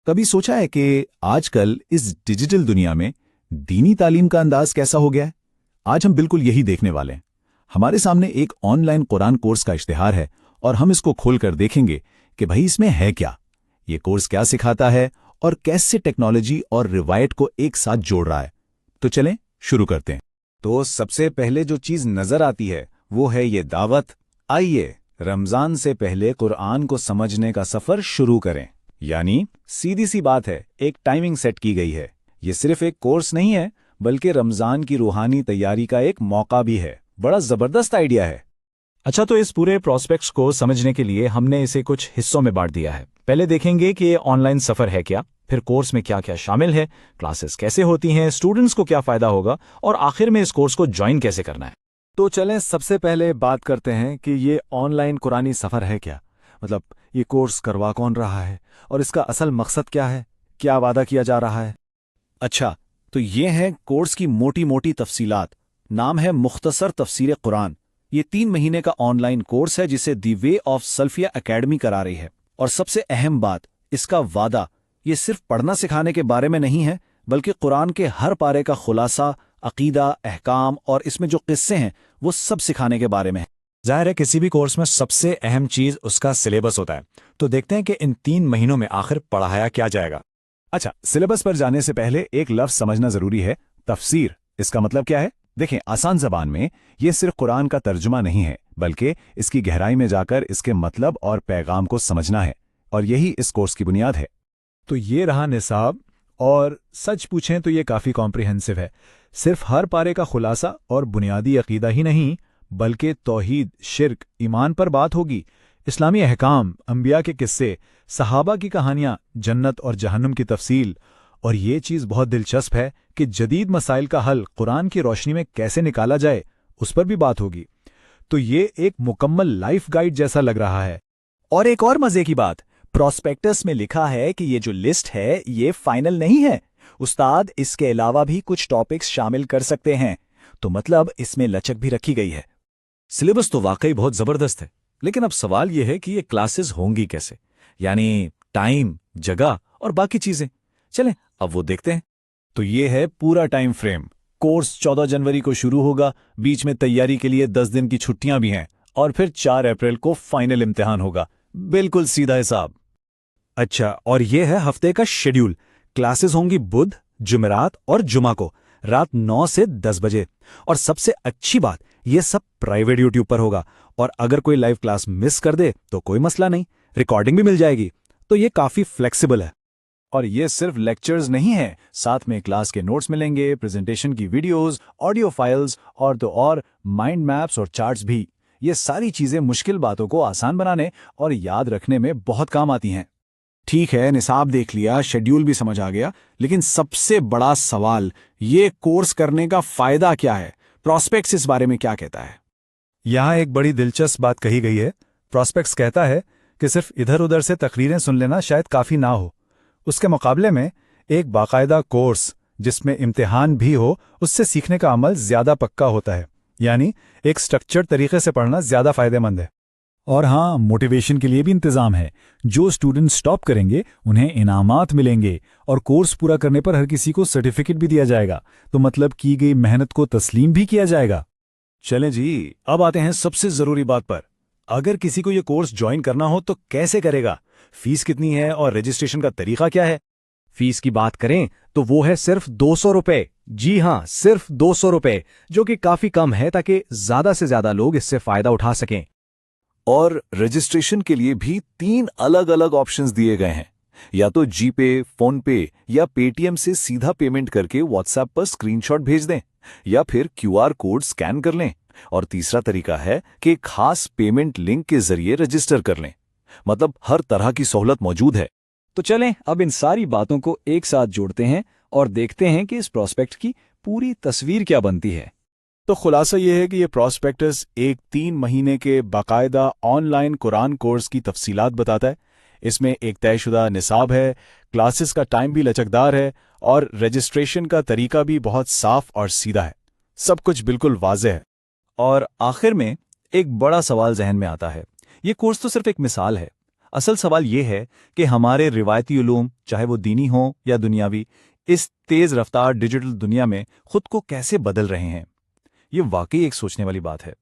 کبھی سوچا ہے کہ آج کل اس ڈیجیٹل دنیا میں دینی تعلیم کا انداز کیسا ہو گیا ہے؟ آج ہم بالکل یہی دیکھنے والے ہیں۔ ہمارے سامنے ایک آن لائن قرآن کورس کا اشتہار ہے اور ہم اس کو کھول کر دیکھیں گے کہ بھائی اس میں ہے کیا، یہ کورس کیا سکھاتا ہے اور کیسے ٹیکنالوجی اور روایت کو ایک ساتھ جوڑ رہا ہے۔ تو چلیں شروع کرتے ہیں۔ تو سب سے پہلے جو چیز نظر آتی ہے وہ ہے یہ دعوت۔ آئیے رمضان سے پہلے قرآن کو سمجھنے کا سفر شروع کریں۔ یعنی سیدھی سی بات ہے، ایک ٹائمنگ سیٹ کی گئی ہے۔ یہ صرف ایک کورس نہیں ہے بلکہ رمضان کی روحانی تیاری کا ایک موقع بھی ہے۔ بڑا زبردست آئیڈیا ہے۔ اچھا، تو اس پورے پراسپیکٹس کو سمجھنے کے لیے ہم نے اسے کچھ حصوں میں بانٹ دیا ہے۔ پہلے دیکھیں گے کہ یہ آن لائن سفر ہے کیا، پھر کورس میں کیا کیا شامل ہے، کلاسز کیسے ہوتی ہیں، اسٹوڈنٹس کو کیا فائدہ ہوگا، اور آخر میں اس کورس کو جوائن کیسے کرنا ہے۔ تو چلیں سب سے پہلے بات کرتے ہیں کہ یہ آن لائن قرآنی سفر ہے کیا، مطلب یہ کورس کروا کون رہا ہے اور اس کا اصل مقصد کیا ہے، کیا وعدہ کیا جا رہا ہے۔ اچھا، تو یہ ہے کورس کی موٹی موٹی تفصیلات۔ نام ہے مختصر تفسیر قرآن۔ یہ 3 مہینے کا آن لائن کورس ہے جسے دی وے آف سلفیہ اکیڈمی کرا رہی ہے۔ اور سب سے اہم بات، اس کا وعدہ، یہ صرف پڑھنا سکھانے کے بارے میں نہیں ہے بلکہ قرآن کے ہر پارے کا خلاصہ، عقیدہ، احکام اور اس میں جو قصے ہیں وہ سب سکھانے کے بارے میں ہے۔ ظاہر ہے کسی بھی کورس میں سب سے اہم چیز اس کا سلیبس ہوتا ہے، تو دیکھتے ہیں کہ ان 3 مہینوں میں آخر پڑھایا کیا جائے گا۔ اچھا، سلیبس پر جانے سے پہلے ایک لفظ سمجھنا ضروری ہے، تفسیر۔ اس کا مطلب کیا ہے؟ دیکھیں، آسان زبان میں یہ صرف قرآن کا ترجمہ نہیں ہے بلکہ اس کی گہرائی میں جا کر اس کے مطلب اور پیغام کو سمجھنا ہے، اور یہی اس کورس کی بنیاد ہے۔ تو یہ رہا نصاب، اور سچ پوچھیں تو یہ کافی کمپریہنسو ہے۔ صرف ہر پارے کا خلاصہ اور بنیادی عقیدہ ہی نہیں بلکہ توحید، شرک، ایمان پر بات ہوگی، اسلامی احکام، انبیاء کے قصے، صحابہ کی کہانیاں، جنت اور جہنم کی تفصیل، اور یہ چیز بہت دلچسپ ہے کہ جدید مسائل کا حل قرآن کی روشنی میں کیسے نکالا جائے، اس پر بھی بات ہوگی۔ تو یہ ایک مکمل لائف گائیڈ جیسا لگ رہا ہے۔ اور ایک اور مزے کی بات، پراسپیکٹس میں لکھا ہے کہ یہ جو لسٹ ہے یہ فائنل نہیں ہے۔ استاد اس کے علاوہ بھی کچھ ٹاپکس شامل کر سکتے ہیں، تو مطلب اس میں لچک بھی رکھی گئی ہے۔ سلیبس تو واقعی بہت زبردست ہے، لیکن اب سوال یہ ہے کہ یہ کلاسز ہوں گی کیسے، یعنی ٹائم، جگہ اور باقی چیزیں۔ چلیں اب وہ دیکھتے ہیں۔ تو یہ ہے پورا ٹائم فریم۔ کورس 14 جنوری کو شروع ہوگا، بیچ میں تیاری کے لیے 10 دن کی چھٹیاں بھی ہیں، اور پھر 4 اپریل کو فائنل امتحان ہوگا۔ بالکل سیدھا حساب۔ اچھا، اور یہ ہے ہفتے کا شیڈیول۔ کلاسز ہوں گی بدھ، جمعرات اور جمعہ کو رات 9 سے 10 بجے، اور سب سے اچھی بات، یہ سب پرائیویٹ یوٹیوب پر ہوگا، اور اگر کوئی لائیو کلاس مس کر دے تو کوئی مسئلہ نہیں، ریکارڈنگ بھی مل جائے گی۔ تو یہ کافی فلیکسیبل ہے۔ اور یہ صرف لیکچرز نہیں ہیں، ساتھ میں کلاس کے نوٹس ملیں گے، پریزنٹیشن کی ویڈیوز، آڈیو فائلز، اور تو اور مائنڈ میپس اور چارٹس بھی۔ یہ ساری چیزیں مشکل باتوں کو آسان بنانے اور یاد رکھنے میں بہت کام آتی ہیں۔ ٹھیک ہے، نصاب دیکھ لیا، شیڈیول بھی سمجھ آ گیا، لیکن سب سے بڑا سوال، یہ کورس کرنے کا فائدہ کیا ہے؟ پراسپیکٹس اس بارے میں کیا کہتا ہے؟ یہاں ایک بڑی دلچسپ بات کہی گئی ہے۔ پراسپیکٹس کہتا ہے کہ صرف ادھر ادھر سے تقریریں سن لینا شاید کافی نہ ہو، اس کے مقابلے میں ایک باقاعدہ کورس جس میں امتحان بھی ہو، اس سے سیکھنے کا عمل زیادہ پکا ہوتا ہے، یعنی ایک سٹرکچرڈ طریقے سے پڑھنا زیادہ فائدہ مند ہے۔ اور ہاں، موٹیویشن کے لیے بھی انتظام ہے۔ جو اسٹوڈنٹ سٹاپ کریں گے انہیں انعامات ملیں گے، اور کورس پورا کرنے پر ہر کسی کو سرٹیفکیٹ بھی دیا جائے گا، تو مطلب کی گئی محنت کو تسلیم بھی کیا جائے گا۔ چلیں جی، اب آتے ہیں سب سے ضروری بات پر۔ اگر کسی کو یہ کورس جوائن کرنا ہو تو کیسے کرے گا؟ فیس کتنی ہے اور رجسٹریشن کا طریقہ کیا ہے؟ فیس کی بات کریں تو وہ ہے صرف 200 روپے۔ جی ہاں، صرف 200 روپے، جو کہ کافی کم ہے تاکہ زیادہ سے زیادہ لوگ اس سے فائدہ اٹھا سکیں۔ اور رجسٹریشن کے لیے بھی 3 الگ الگ آپشنز دیے گئے ہیں، یا تو جی پے، فون پے یا پے ٹی ایم سے سیدھا پیمنٹ کر کے واٹس ایپ پر اسکرین شاٹ بھیج دیں، یا پھر QR کوڈ سکین کر لیں، اور تیسرا طریقہ ہے کہ ایک خاص پیمنٹ لنک کے ذریعے رجسٹر کر لیں۔ مطلب ہر طرح کی سہولت موجود ہے۔ تو چلیں اب ان ساری باتوں کو ایک ساتھ جوڑتے ہیں اور دیکھتے ہیں کہ اس پراسپیکٹ کی پوری تصویر کیا بنتی ہے۔ تو خلاصہ یہ ہے کہ یہ پراسپیکٹس ایک 3 مہینے کے باقاعدہ آن لائن قرآن کورس کی تفصیلات بتاتا ہے۔ اس میں ایک طے شدہ نصاب ہے، کلاسز کا ٹائم بھی لچکدار ہے، اور رجسٹریشن کا طریقہ بھی بہت صاف اور سیدھا ہے۔ سب کچھ بالکل واضح ہے۔ اور آخر میں ایک بڑا سوال ذہن میں آتا ہے، یہ کورس تو صرف ایک مثال ہے۔ اصل سوال یہ ہے کہ ہمارے روایتی علوم چاہے وہ دینی ہوں یا دنیاوی اس تیز رفتار ڈیجیٹل دنیا میں خود کو کیسے بدل رہے ہیں؟ یہ واقعی ایک سوچنے والی بات ہے۔